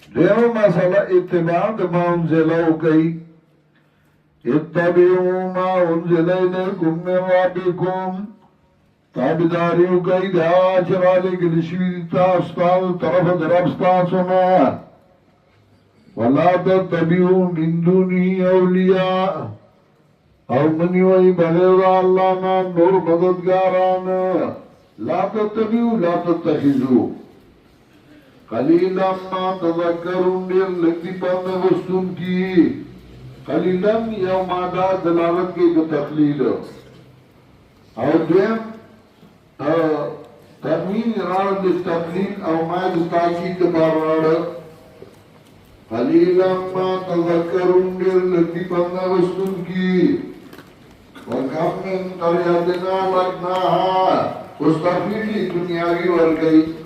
देव मसला इत्तिबा मा उनजिला कई इत्तबिउ मा उनजिला इलैकुम मिन रब्बिकुम ताबिदारी कई दाचराले गिलशवीता अस्ताल तरफ दरबस्ता सुना वला तत्तबिउ मिन दुनी औलिया और मनी वही बगैर अल्लाह ना नूर मददगारान ला तत्तबिउ ला तत्तखिजू कलीलम मा तज़क्करून देर लगती पाने वस्तुन की कलीलम या मादा दलालत की जो तकलील और देम तमीन इराद दिस तकलील और माद ताकीद बाराड कलीलम मा तज़क्करून देर लगती पाने वस्तुन की वकम मिन क़रयतिन अहलकनाहा उस तकलील दुनियावी वर गई